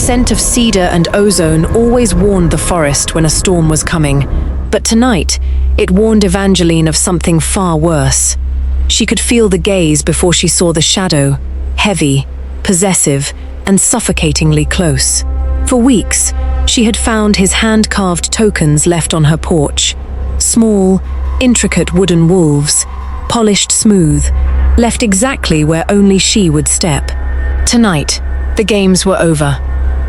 scent of cedar and ozone always warned the forest when a storm was coming, but tonight it warned Evangeline of something far worse. She could feel the gaze before she saw the shadow, heavy, possessive, and suffocatingly close. For weeks, she had found his hand-carved tokens left on her porch. Small, intricate wooden wolves, polished smooth, left exactly where only she would step. Tonight, the games were over.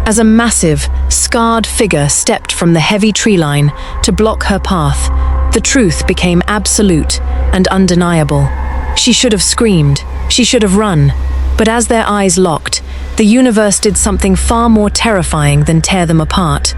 As a massive, scarred figure stepped from the heavy tree line to block her path, the truth became absolute and undeniable. She should have screamed, she should have run, but as their eyes locked, the universe did something far more terrifying than tear them apart.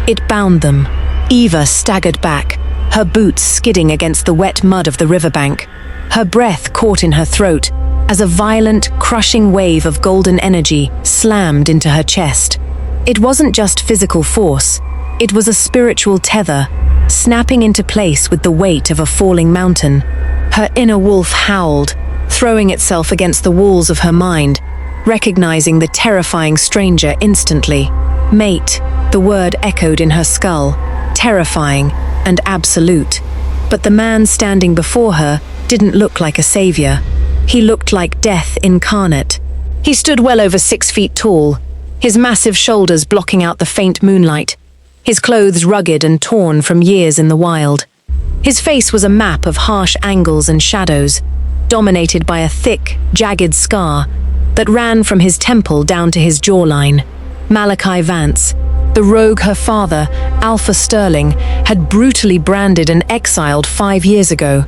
It bound them. Eva staggered back, her boots skidding against the wet mud of the riverbank. Her breath caught in her throat as a violent, crushing wave of golden energy slammed into her chest. It wasn't just physical force, it was a spiritual tether, snapping into place with the weight of a falling mountain. Her inner wolf howled, throwing itself against the walls of her mind, recognizing the terrifying stranger instantly. Mate, the word echoed in her skull, terrifying and absolute. But the man standing before her didn't look like a savior. He looked like death incarnate. He stood well over 6 feet tall, his massive shoulders blocking out the faint moonlight, his clothes rugged and torn from years in the wild. His face was a map of harsh angles and shadows, dominated by a thick, jagged scar that ran from his temple down to his jawline. Malakai Vance, the rogue her father, Alpha Sterling, had brutally branded and exiled 5 years ago.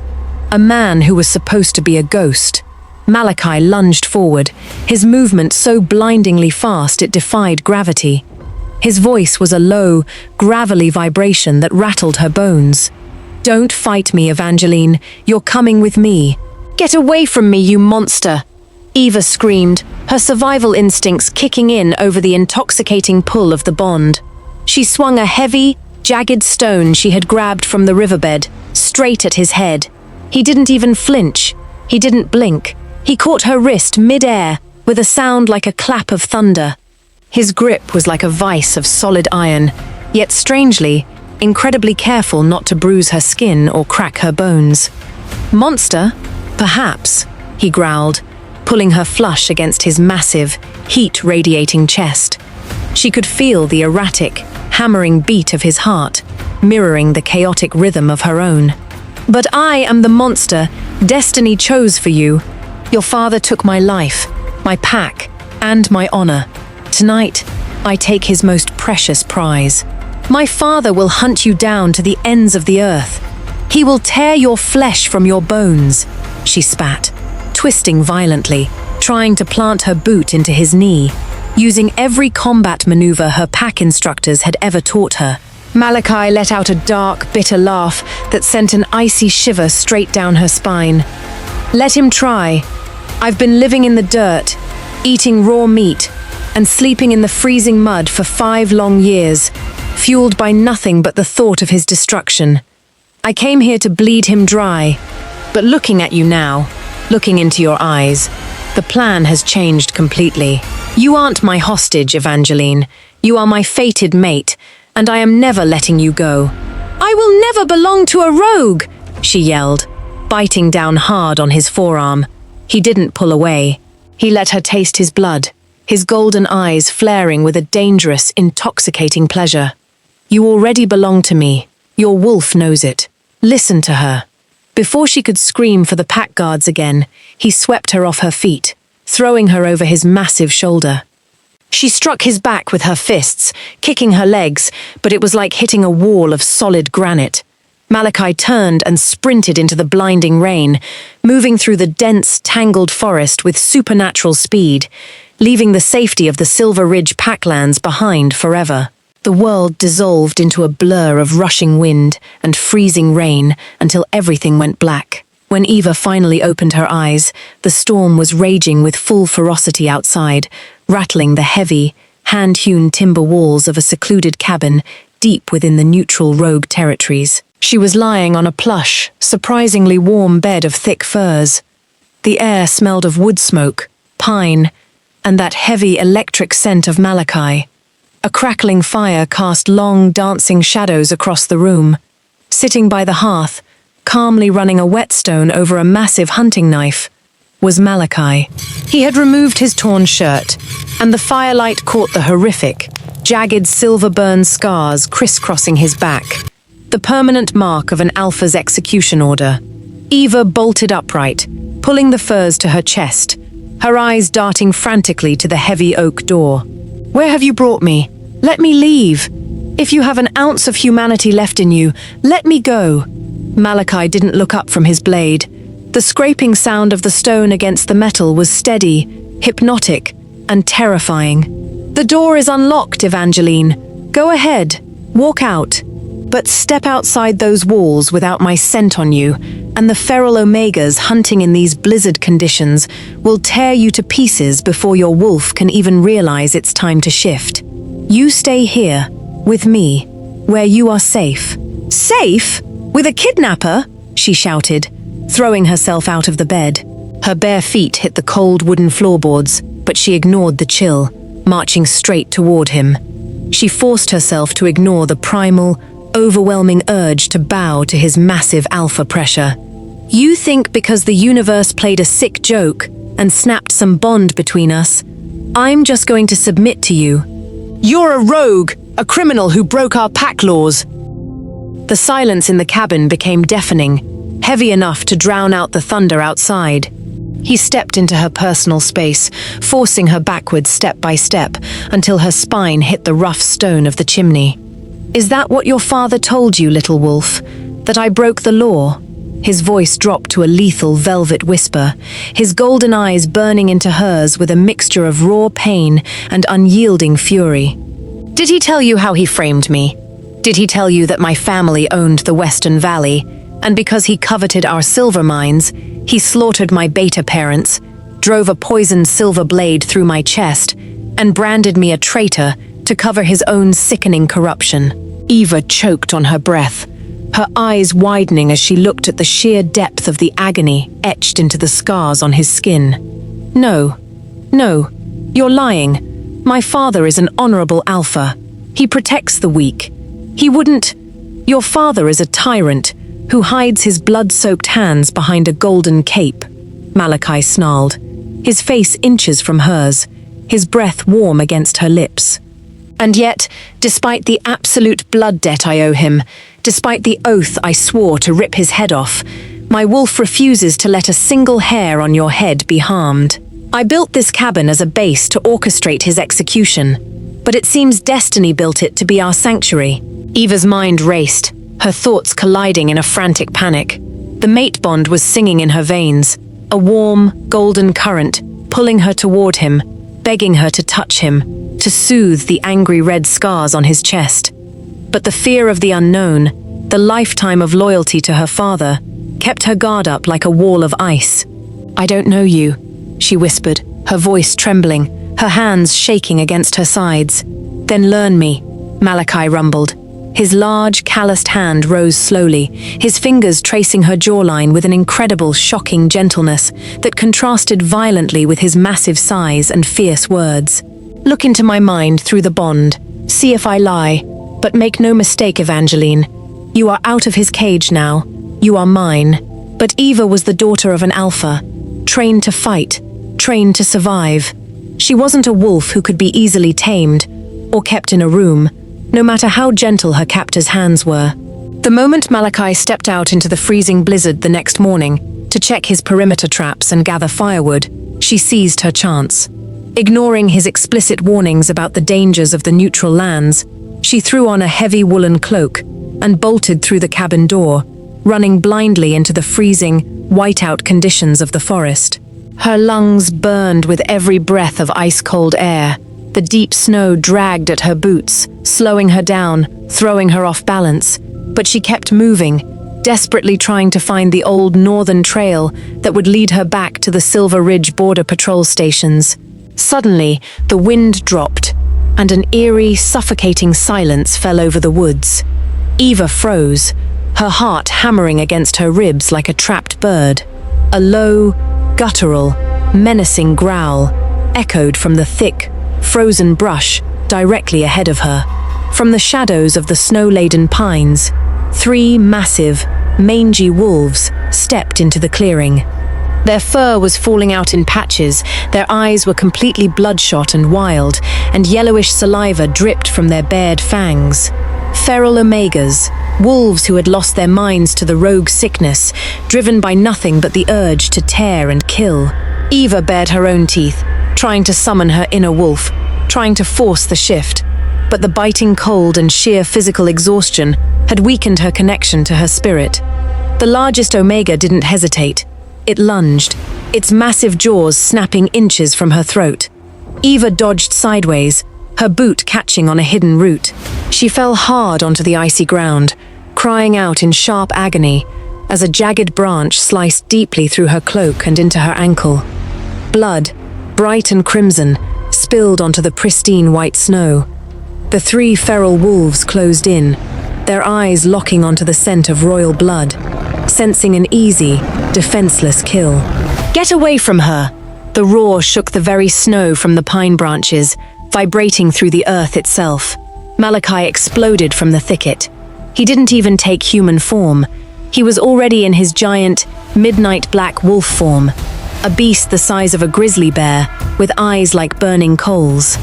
A man who was supposed to be a ghost. Malakai lunged forward, his movement so blindingly fast it defied gravity. His voice was a low, gravelly vibration that rattled her bones. "Don't fight me, Evangeline. You're coming with me." "Get away from me, you monster!" Eva screamed, her survival instincts kicking in over the intoxicating pull of the bond. She swung a heavy, jagged stone she had grabbed from the riverbed, straight at his head. He didn't even flinch. He didn't blink. He caught her wrist mid-air with a sound like a clap of thunder. His grip was like a vice of solid iron, yet strangely, incredibly careful not to bruise her skin or crack her bones. "Monster? Perhaps," he growled, pulling her flush against his massive, heat-radiating chest. She could feel the erratic, hammering beat of his heart, mirroring the chaotic rhythm of her own. "But I am the monster destiny chose for you. Your father took my life, my pack, and my honor. Tonight, I take his most precious prize. My father will hunt you down to the ends of the earth. He will tear your flesh from your bones," she spat, twisting violently, trying to plant her boot into his knee, using every combat maneuver her pack instructors had ever taught her. Malakai let out a dark, bitter laugh that sent an icy shiver straight down her spine. "Let him try. I've been living in the dirt, eating raw meat, and sleeping in the freezing mud for 5 long years, fueled by nothing but the thought of his destruction. I came here to bleed him dry. But looking at you now, looking into your eyes, the plan has changed completely. You aren't my hostage, Evangeline. You are my fated mate, and I am never letting you go." "I will never belong to a rogue!" she yelled, biting down hard on his forearm. He didn't pull away. He let her taste his blood, his golden eyes flaring with a dangerous, intoxicating pleasure. "You already belong to me. Your wolf knows it. Listen to her." Before she could scream for the pack guards again, he swept her off her feet, throwing her over his massive shoulder. She struck his back with her fists, kicking her legs, but it was like hitting a wall of solid granite. Malakai turned and sprinted into the blinding rain, moving through the dense, tangled forest with supernatural speed, leaving the safety of the Silver Ridge packlands behind forever. The world dissolved into a blur of rushing wind and freezing rain until everything went black. When Eva finally opened her eyes, the storm was raging with full ferocity outside, rattling the heavy, hand-hewn timber walls of a secluded cabin deep within the neutral rogue territories. She was lying on a plush, surprisingly warm bed of thick furs. The air smelled of wood smoke, pine, and that heavy electric scent of Malakai. A crackling fire cast long, dancing shadows across the room. Sitting by the hearth, calmly running a whetstone over a massive hunting knife, was Malakai. He had removed his torn shirt, and the firelight caught the horrific, jagged silver-burned scars crisscrossing his back, the permanent mark of an alpha's execution order. Eva bolted upright, pulling the furs to her chest, her eyes darting frantically to the heavy oak door. "Where have you brought me? Let me leave. If you have an ounce of humanity left in you, let me go." Malakai didn't look up from his blade. The scraping sound of the stone against the metal was steady, hypnotic, and terrifying. "The door is unlocked, Evangeline. Go ahead, walk out. But step outside those walls without my scent on you, and the feral omegas hunting in these blizzard conditions will tear you to pieces before your wolf can even realize it's time to shift. You stay here, with me, where you are safe." "Safe? With a kidnapper?" she shouted, throwing herself out of the bed. Her bare feet hit the cold wooden floorboards, but she ignored the chill, marching straight toward him. She forced herself to ignore the primal, overwhelming urge to bow to his massive alpha pressure. "You think because the universe played a sick joke and snapped some bond between us, I'm just going to submit to you? You're a rogue, a criminal who broke our pack laws." The silence in the cabin became deafening, heavy enough to drown out the thunder outside. He stepped into her personal space, forcing her backwards step by step until her spine hit the rough stone of the chimney. "Is that what your father told you, little wolf? That I broke the law?" His voice dropped to a lethal velvet whisper, his golden eyes burning into hers with a mixture of raw pain and unyielding fury. "Did he tell you how he framed me? Did he tell you that my family owned the Western Valley, and because he coveted our silver mines, he slaughtered my beta parents, drove a poisoned silver blade through my chest, and branded me a traitor to cover his own sickening corruption?" Eva choked on her breath, her eyes widening as she looked at the sheer depth of the agony etched into the scars on his skin. No, you're lying. My father is an honorable alpha. He protects the weak. He wouldn't. Your father is a tyrant who hides his blood-soaked hands behind a golden cape," Malakai snarled, his face inches from hers, his breath warm against her lips. "And yet, despite the absolute blood debt I owe him, despite the oath I swore to rip his head off, my wolf refuses to let a single hair on your head be harmed. I built this cabin as a base to orchestrate his execution, but it seems destiny built it to be our sanctuary." Eva's mind raced, her thoughts colliding in a frantic panic. The mate bond was singing in her veins, a warm, golden current pulling her toward him, begging her to touch him, to soothe the angry red scars on his chest. But the fear of the unknown, the lifetime of loyalty to her father, kept her guard up like a wall of ice. "I don't know you," she whispered, her voice trembling, her hands shaking against her sides. "Then learn me," Malakai rumbled. His large, calloused hand rose slowly, his fingers tracing her jawline with an incredible, shocking gentleness that contrasted violently with his massive size and fierce words. "Look into my mind through the bond. See if I lie. But make no mistake, Evangeline. You are out of his cage now. You are mine." But Eva was the daughter of an alpha, trained to fight, trained to survive. She wasn't a wolf who could be easily tamed or kept in a room, no matter how gentle her captor's hands were. The moment Malakai stepped out into the freezing blizzard the next morning to check his perimeter traps and gather firewood, she seized her chance. Ignoring his explicit warnings about the dangers of the neutral lands, she threw on a heavy woolen cloak and bolted through the cabin door, running blindly into the freezing, whiteout conditions of the forest. Her lungs burned with every breath of ice-cold air. The deep snow dragged at her boots, slowing her down, throwing her off balance. But she kept moving, desperately trying to find the old northern trail that would lead her back to the Silver Ridge border patrol stations. Suddenly, the wind dropped, and an eerie, suffocating silence fell over the woods. Eva froze, her heart hammering against her ribs like a trapped bird. A low, guttural, menacing growl echoed from the thick, frozen brush directly ahead of her. From the shadows of the snow-laden pines, 3 massive, mangy wolves stepped into the clearing. Their fur was falling out in patches, their eyes were completely bloodshot and wild, and yellowish saliva dripped from their bared fangs. Feral omegas, wolves who had lost their minds to the rogue sickness, driven by nothing but the urge to tear and kill. Eva bared her own teeth, trying to summon her inner wolf, trying to force the shift. But the biting cold and sheer physical exhaustion had weakened her connection to her spirit. The largest omega didn't hesitate. It lunged, its massive jaws snapping inches from her throat. Eva dodged sideways, her boot catching on a hidden root. She fell hard onto the icy ground, crying out in sharp agony as a jagged branch sliced deeply through her cloak and into her ankle. Blood, bright and crimson, spilled onto the pristine white snow. The 3 feral wolves closed in, their eyes locking onto the scent of royal blood, sensing an easy, defenseless kill. "Get away from her!" The roar shook the very snow from the pine branches, vibrating through the earth itself. Malakai exploded from the thicket. He didn't even take human form. He was already in his giant, midnight black wolf form, a beast the size of a grizzly bear, with eyes like burning coals.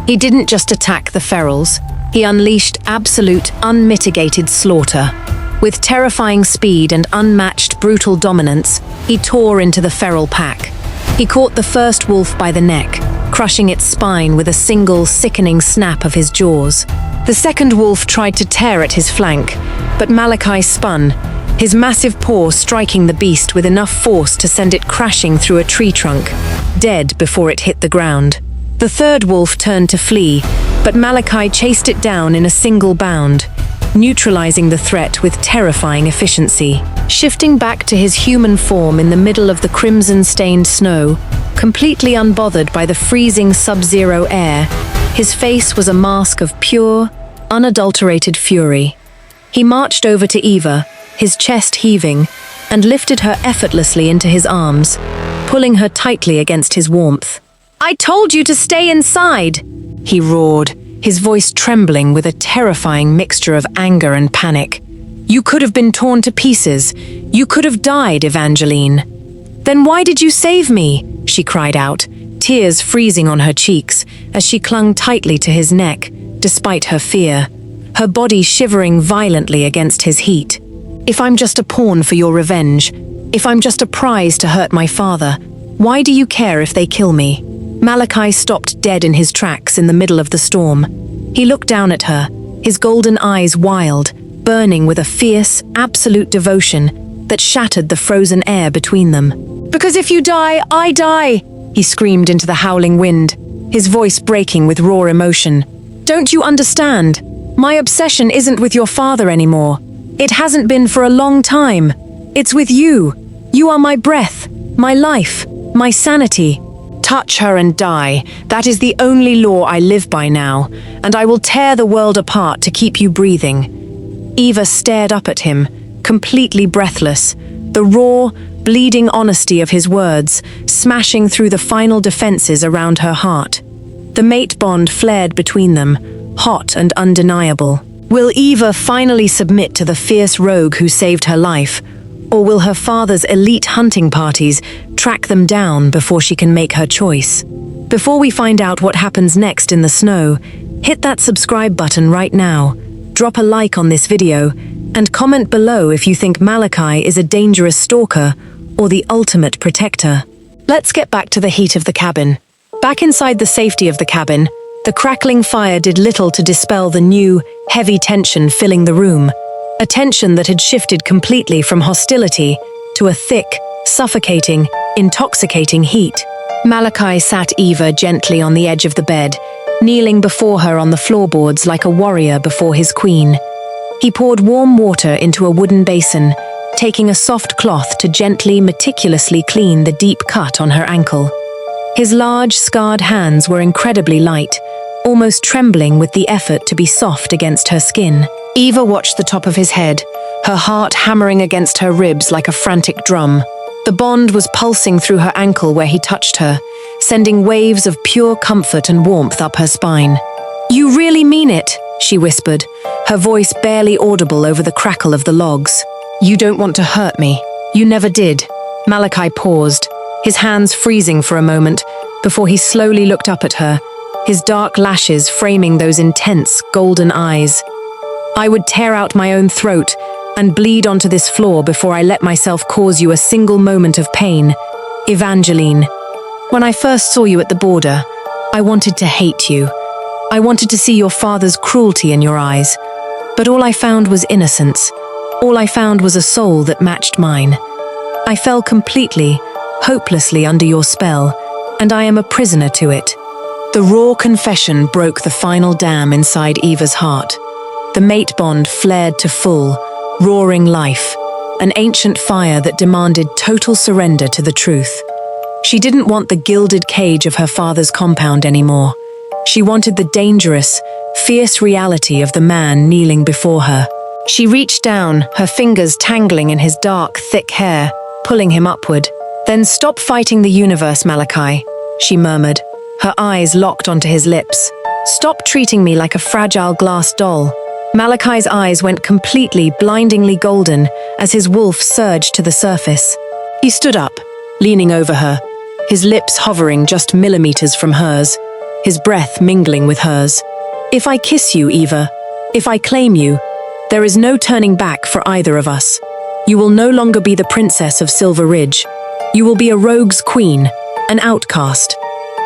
He didn't just attack the ferals, he unleashed absolute, unmitigated slaughter. With terrifying speed and unmatched brutal dominance, he tore into the feral pack. He caught the first wolf by the neck, crushing its spine with a single, sickening snap of his jaws. The second wolf tried to tear at his flank, but Malakai spun, his massive paw striking the beast with enough force to send it crashing through a tree trunk, dead before it hit the ground. The third wolf turned to flee, but Malakai chased it down in a single bound, neutralizing the threat with terrifying efficiency. Shifting back to his human form in the middle of the crimson-stained snow, completely unbothered by the freezing sub-zero air, his face was a mask of pure, unadulterated fury. He marched over to Eva, his chest heaving, and lifted her effortlessly into his arms, pulling her tightly against his warmth. "I told you to stay inside!" he roared, his voice trembling with a terrifying mixture of anger and panic. "You could have been torn to pieces. You could have died, Evangeline." "Then why did you save me?" she cried out, tears freezing on her cheeks as she clung tightly to his neck, despite her fear, her body shivering violently against his heat. "If I'm just a pawn for your revenge, if I'm just a prize to hurt my father, why do you care if they kill me?" Malakai stopped dead in his tracks in the middle of the storm. He looked down at her, his golden eyes wild, burning with a fierce, absolute devotion that shattered the frozen air between them. "Because if you die, I die!" he screamed into the howling wind, his voice breaking with raw emotion. "Don't you understand? My obsession isn't with your father anymore. It hasn't been for a long time. It's with you. You are my breath, my life, my sanity. Touch her and die. That is the only law I live by now, and I will tear the world apart to keep you breathing." Eva stared up at him, completely breathless, the raw, bleeding honesty of his words smashing through the final defenses around her heart. The mate bond flared between them, hot and undeniable. Will Eva finally submit to the fierce rogue who saved her life, or will her father's elite hunting parties track them down before she can make her choice? Before we find out what happens next in the snow, hit that subscribe button right now, drop a like on this video, and comment below if you think Malakai is a dangerous stalker or the ultimate protector. Let's get back to the heat of the cabin. Back inside the safety of the cabin, the crackling fire did little to dispel the new, heavy tension filling the room, a tension that had shifted completely from hostility to a thick, suffocating, intoxicating heat. Malakai sat Eva gently on the edge of the bed, kneeling before her on the floorboards like a warrior before his queen. He poured warm water into a wooden basin, taking a soft cloth to gently, meticulously clean the deep cut on her ankle. His large, scarred hands were incredibly light, almost trembling with the effort to be soft against her skin. Eva watched the top of his head, her heart hammering against her ribs like a frantic drum. The bond was pulsing through her ankle where he touched her, sending waves of pure comfort and warmth up her spine. You really mean it, she whispered, her voice barely audible over the crackle of the logs. You don't want to hurt me. You never did. Malakai paused, his hands freezing for a moment, before he slowly looked up at her, his dark lashes framing those intense, golden eyes. I would tear out my own throat and bleed onto this floor before I let myself cause you a single moment of pain. Evangeline, when I first saw you at the border, I wanted to hate you. I wanted to see your father's cruelty in your eyes. But all I found was innocence. All I found was a soul that matched mine. I fell completely, hopelessly under your spell, and I am a prisoner to it. The raw confession broke the final dam inside Eva's heart. The mate bond flared to full, roaring life, an ancient fire that demanded total surrender to the truth. She didn't want the gilded cage of her father's compound anymore. She wanted the dangerous, fierce reality of the man kneeling before her. She reached down, her fingers tangling in his dark, thick hair, pulling him upward. Then stop fighting the universe, Malakai, she murmured, her eyes locked onto his lips. Stop treating me like a fragile glass doll. Malakai's eyes went completely, blindingly golden as his wolf surged to the surface. He stood up, leaning over her, his lips hovering just millimeters from hers, his breath mingling with hers. If I kiss you, Eva, if I claim you, there is no turning back for either of us. You will no longer be the princess of Silver Ridge. You will be a rogue's queen, an outcast.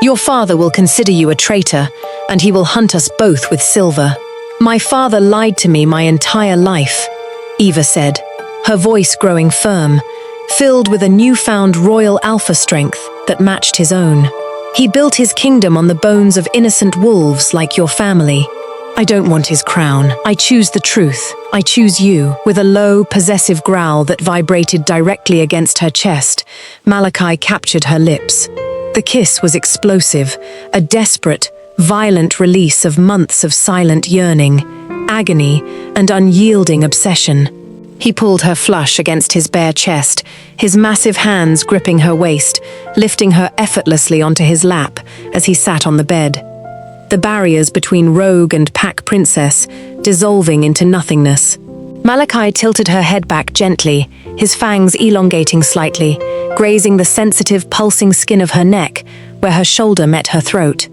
Your father will consider you a traitor, and he will hunt us both with silver. My father lied to me my entire life, Eva said, her voice growing firm, filled with a newfound royal alpha strength that matched his own. He built his kingdom on the bones of innocent wolves like your family. I don't want his crown. I choose the truth. I choose you. With a low, possessive growl that vibrated directly against her chest, Malakai captured her lips. The kiss was explosive, a desperate, violent release of months of silent yearning, agony, and unyielding obsession. He pulled her flush against his bare chest, his massive hands gripping her waist, lifting her effortlessly onto his lap as he sat on the bed. The barriers between rogue and pack princess dissolving into nothingness. Malakai tilted her head back gently, his fangs elongating slightly, grazing the sensitive, pulsing skin of her neck, where her shoulder met her throat.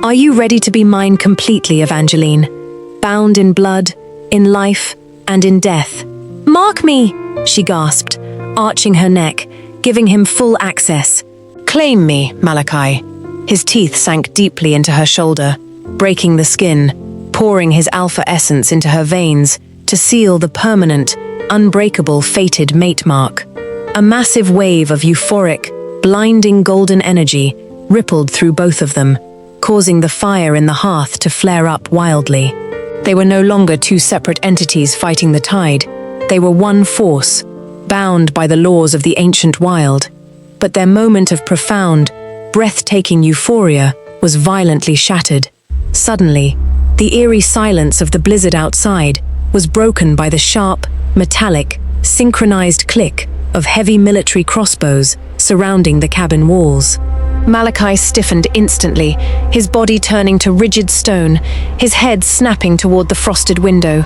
Are you ready to be mine completely, Evangeline? Bound in blood, in life, and in death. Mark me, she gasped, arching her neck, giving him full access. Claim me, Malakai. His teeth sank deeply into her shoulder, breaking the skin, pouring his alpha essence into her veins to seal the permanent, unbreakable fated mate mark. A massive wave of euphoric, blinding golden energy rippled through both of them, causing the fire in the hearth to flare up wildly. They were no longer two separate entities fighting the tide. They were one force, bound by the laws of the ancient wild. But their moment of profound, breathtaking euphoria was violently shattered. Suddenly, the eerie silence of the blizzard outside was broken by the sharp, metallic, synchronized click of heavy military crossbows surrounding the cabin walls. Malakai stiffened instantly, his body turning to rigid stone, his head snapping toward the frosted window.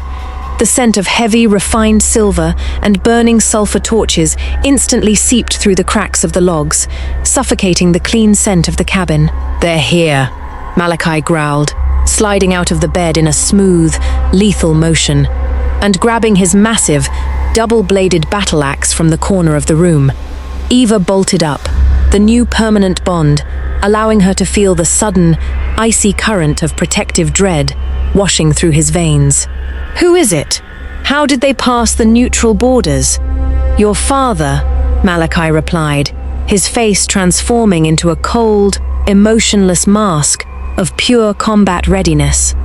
The scent of heavy, refined silver and burning sulfur torches instantly seeped through the cracks of the logs, suffocating the clean scent of the cabin. They're here, Malakai growled, sliding out of the bed in a smooth, lethal motion, and grabbing his massive, double-bladed battle axe from the corner of the room. Eva bolted up, the new permanent bond, allowing her to feel the sudden, icy current of protective dread washing through his veins. Who is it? How did they pass the neutral borders? Your father, Malakai replied, his face transforming into a cold, emotionless mask of pure combat readiness.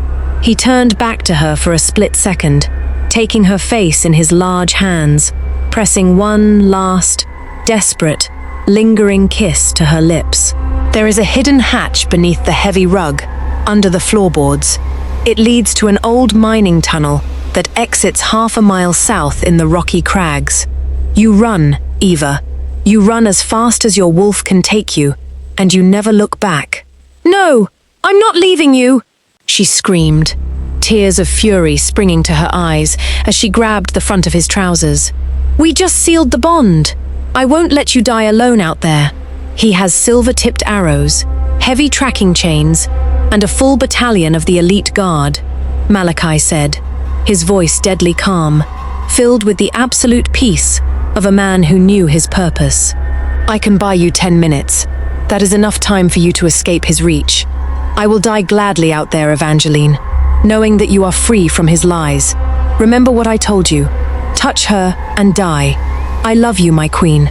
He turned back to her for a split second, taking her face in his large hands, pressing one last, desperate, lingering kiss to her lips. There is a hidden hatch beneath the heavy rug, under the floorboards. It leads to an old mining tunnel that exits half a mile south in the rocky crags. You run, Eva. You run as fast as your wolf can take you, and you never look back. No, I'm not leaving you, she screamed, tears of fury springing to her eyes as she grabbed the front of his trousers. "We just sealed the bond. I won't let you die alone out there. He has silver-tipped arrows, heavy tracking chains, and a full battalion of the elite guard," Malakai said, his voice deadly calm, filled with the absolute peace of a man who knew his purpose. "I can buy you 10 minutes. That is enough time for you to escape his reach. I will die gladly out there, Evangeline, knowing that you are free from his lies. Remember what I told you. Touch her and die. I love you, my queen."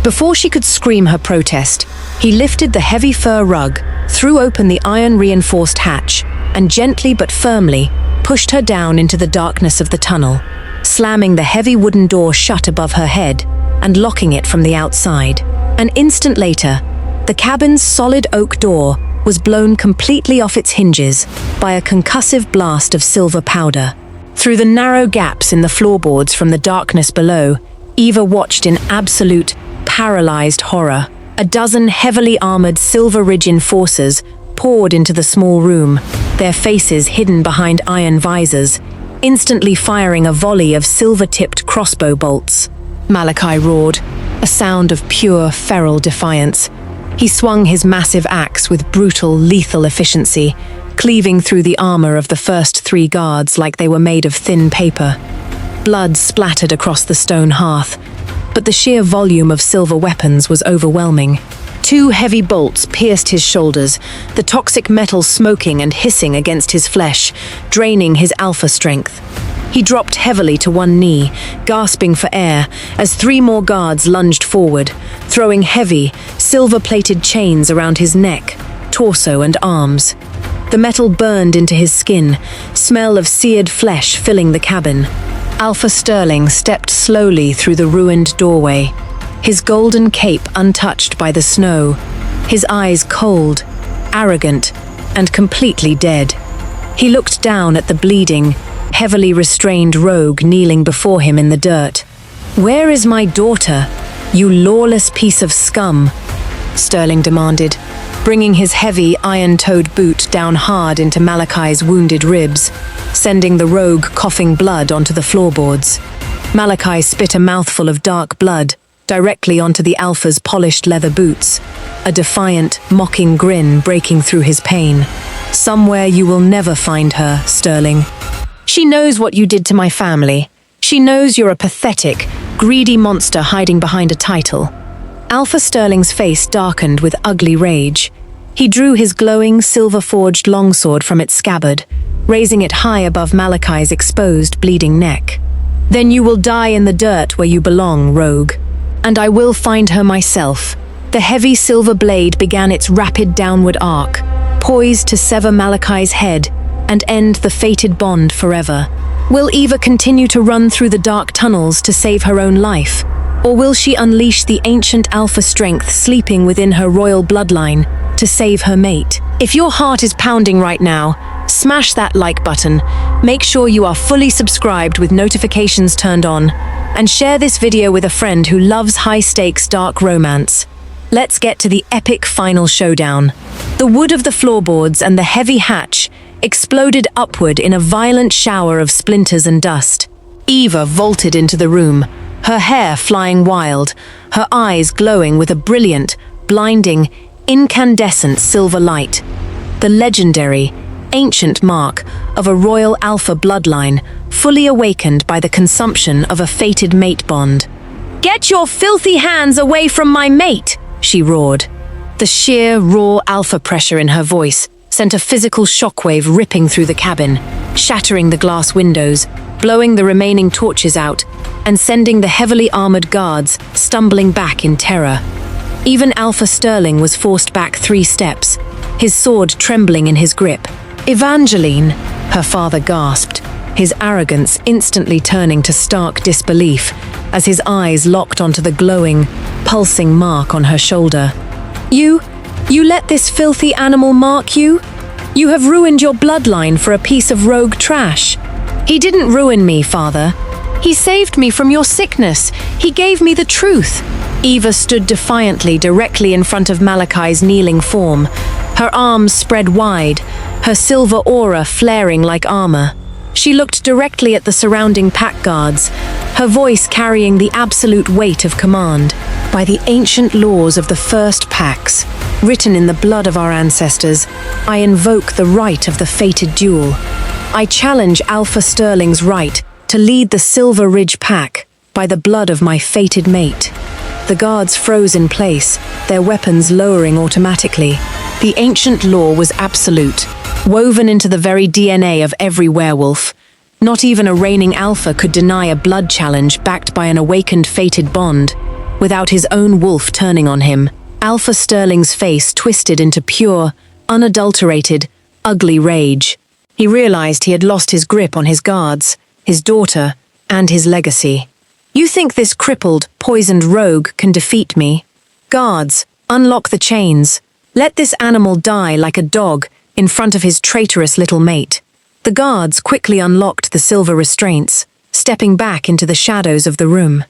Before she could scream her protest, he lifted the heavy fur rug, threw open the iron-reinforced hatch, and gently but firmly pushed her down into the darkness of the tunnel, slamming the heavy wooden door shut above her head and locking it from the outside. An instant later, the cabin's solid oak door was blown completely off its hinges by a concussive blast of silver powder. Through the narrow gaps in the floorboards from the darkness below, Eva watched in absolute, paralyzed horror. A dozen heavily armored Silver Ridge enforcers poured into the small room, their faces hidden behind iron visors, instantly firing a volley of silver-tipped crossbow bolts. Malakai roared, a sound of pure, feral defiance. He swung his massive axe with brutal, lethal efficiency, cleaving through the armor of the first 3 guards like they were made of thin paper. Blood splattered across the stone hearth, but the sheer volume of silver weapons was overwhelming. 2 heavy bolts pierced his shoulders, the toxic metal smoking and hissing against his flesh, draining his alpha strength. He dropped heavily to one knee, gasping for air, as 3 more guards lunged forward, throwing heavy, silver-plated chains around his neck, torso and arms. The metal burned into his skin, smell of seared flesh filling the cabin. Alpha Sterling stepped slowly through the ruined doorway, his golden cape untouched by the snow, his eyes cold, arrogant, and completely dead. He looked down at the bleeding, heavily restrained rogue kneeling before him in the dirt. "Where is my daughter, you lawless piece of scum?" Sterling demanded, bringing his heavy, iron-toed boot down hard into Malakai's wounded ribs, sending the rogue coughing blood onto the floorboards. Malakai spit a mouthful of dark blood directly onto the Alpha's polished leather boots, a defiant, mocking grin breaking through his pain. "Somewhere you will never find her, Sterling. She knows what you did to my family. She knows you're a pathetic, greedy monster hiding behind a title." Alpha Sterling's face darkened with ugly rage. He drew his glowing, silver-forged longsword from its scabbard, raising it high above Malakai's exposed, bleeding neck. "Then you will die in the dirt where you belong, rogue. And I will find her myself." The heavy silver blade began its rapid downward arc, poised to sever Malakai's head and end the fated bond forever. Will Eva continue to run through the dark tunnels to save her own life? Or will she unleash the ancient alpha strength sleeping within her royal bloodline to save her mate? If your heart is pounding right now, smash that like button, make sure you are fully subscribed with notifications turned on, and share this video with a friend who loves high-stakes dark romance. Let's get to the epic final showdown. The wood of the floorboards and the heavy hatch exploded upward in a violent shower of splinters and dust. Eva vaulted into the room, her hair flying wild, her eyes glowing with a brilliant, blinding, incandescent silver light. The legendary, ancient mark of a royal alpha bloodline, fully awakened by the consumption of a fated mate bond. "Get your filthy hands away from my mate!" she roared. The sheer, raw alpha pressure in her voice sent a physical shockwave ripping through the cabin, shattering the glass windows, blowing the remaining torches out, and sending the heavily armored guards stumbling back in terror. Even Alpha Sterling was forced back 3 steps, his sword trembling in his grip. "Evangeline," her father gasped, his arrogance instantly turning to stark disbelief as his eyes locked onto the glowing, pulsing mark on her shoulder. You let this filthy animal mark you? You have ruined your bloodline for a piece of rogue trash." "He didn't ruin me, father. He saved me from your sickness. He gave me the truth." Eva stood defiantly directly in front of Malakai's kneeling form, her arms spread wide, her silver aura flaring like armor. She looked directly at the surrounding pack guards, her voice carrying the absolute weight of command. By the ancient laws of the first packs, written in the blood of our ancestors, I invoke the right of the fated duel. I challenge Alpha Sterling's right to lead the Silver Ridge pack by the blood of my fated mate. The guards froze in place, their weapons lowering automatically. The ancient law was absolute, woven into the very DNA of every werewolf. Not even a reigning alpha could deny a blood challenge backed by an awakened fated bond, without his own wolf turning on him. Alpha Sterling's face twisted into pure, unadulterated, ugly rage. He realized he had lost his grip on his guards, his daughter, and his legacy. You think this crippled, poisoned rogue can defeat me? Guards, unlock the chains. Let this animal die like a dog in front of his traitorous little mate. The guards quickly unlocked the silver restraints, stepping back into the shadows of the room.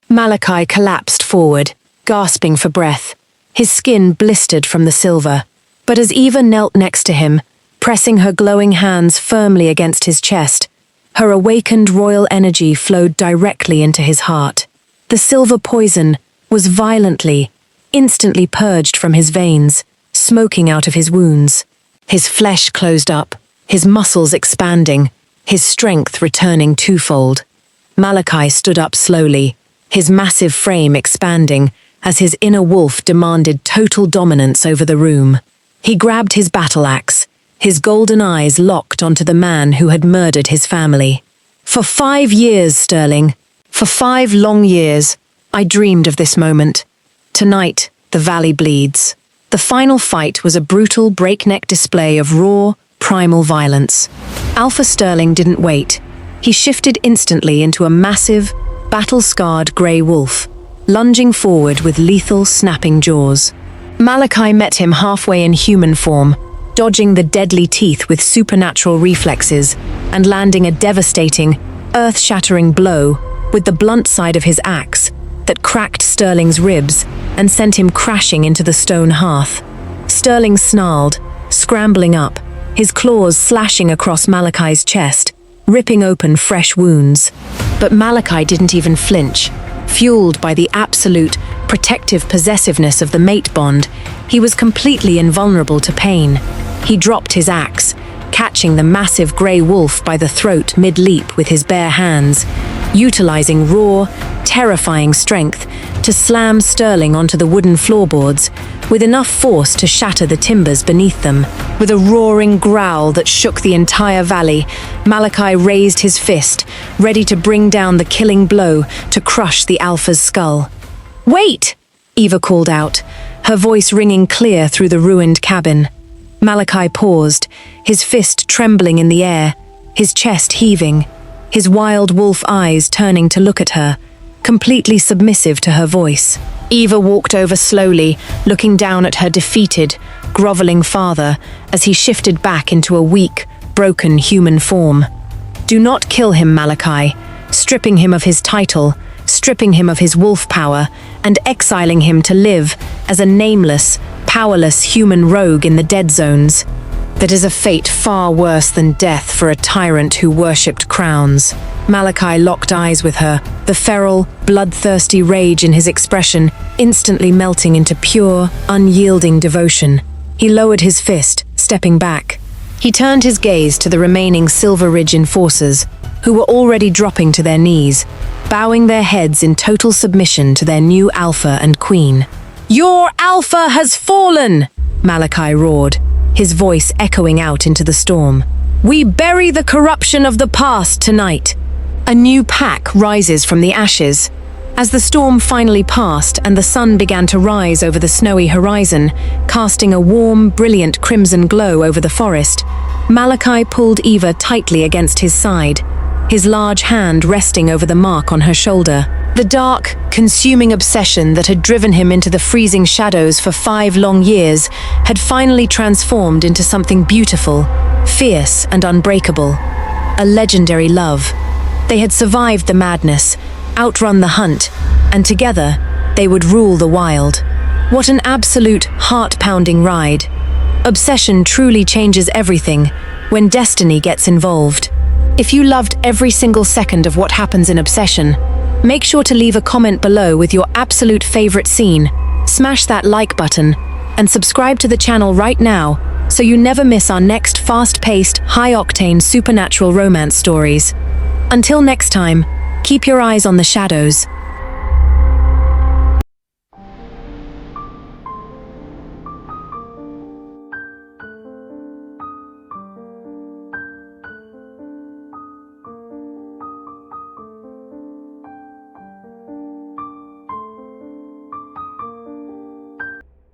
Malakai collapsed forward, gasping for breath. His skin blistered from the silver. But as Eva knelt next to him, pressing her glowing hands firmly against his chest, her awakened royal energy flowed directly into his heart. The silver poison was violently, instantly purged from his veins, smoking out of his wounds. His flesh closed up, his muscles expanding, his strength returning twofold. Malakai stood up slowly, his massive frame expanding as his inner wolf demanded total dominance over the room. He grabbed his battle axe, his golden eyes locked onto the man who had murdered his family. For 5 years, Sterling, for 5 long years, I dreamed of this moment. Tonight, the valley bleeds. The final fight was a brutal, breakneck display of raw, primal violence. Alpha Sterling didn't wait. He shifted instantly into a massive, battle-scarred grey wolf, lunging forward with lethal, snapping jaws. Malakai met him halfway in human form, dodging the deadly teeth with supernatural reflexes and landing a devastating, earth-shattering blow with the blunt side of his axe that cracked Sterling's ribs and sent him crashing into the stone hearth. Sterling snarled, scrambling up, his claws slashing across Malakai's chest, ripping open fresh wounds. But Malakai didn't even flinch. Fueled by the absolute, protective possessiveness of the mate bond, he was completely invulnerable to pain. He dropped his axe, catching the massive grey wolf by the throat mid-leap with his bare hands, utilizing raw, terrifying strength to slam Sterling onto the wooden floorboards with enough force to shatter the timbers beneath them. With a roaring growl that shook the entire valley, Malakai raised his fist, ready to bring down the killing blow to crush the Alpha's skull. "Wait!" Eva called out, her voice ringing clear through the ruined cabin. Malakai paused, his fist trembling in the air, his chest heaving, his wild wolf eyes turning to look at her, completely submissive to her voice. Eva walked over slowly, looking down at her defeated, groveling father as he shifted back into a weak, broken human form. "Do not kill him, Malakai, stripping him of his title, stripping him of his wolf power, and exiling him to live as a nameless, powerless human rogue in the dead zones. That is a fate far worse than death for a tyrant who worshipped crowns." Malakai locked eyes with her, the feral, bloodthirsty rage in his expression instantly melting into pure, unyielding devotion. He lowered his fist, stepping back. He turned his gaze to the remaining Silver Ridge enforcers, who were already dropping to their knees, bowing their heads in total submission to their new alpha and queen. "Your alpha has fallen!" Malakai roared, his voice echoing out into the storm. "We bury the corruption of the past tonight." A new pack rises from the ashes. As the storm finally passed and the sun began to rise over the snowy horizon, casting a warm, brilliant crimson glow over the forest, Malakai pulled Eva tightly against his side, his large hand resting over the mark on her shoulder. The dark, consuming obsession that had driven him into the freezing shadows for 5 long years had finally transformed into something beautiful, fierce and unbreakable. A legendary love. They had survived the madness, outrun the hunt, and together they would rule the wild. What an absolute, heart-pounding ride. Obsession truly changes everything when destiny gets involved. If you loved every single second of what happens in Obsession, make sure to leave a comment below with your absolute favorite scene, smash that like button, and subscribe to the channel right now so you never miss our next fast-paced, high-octane supernatural romance stories. Until next time, keep your eyes on the shadows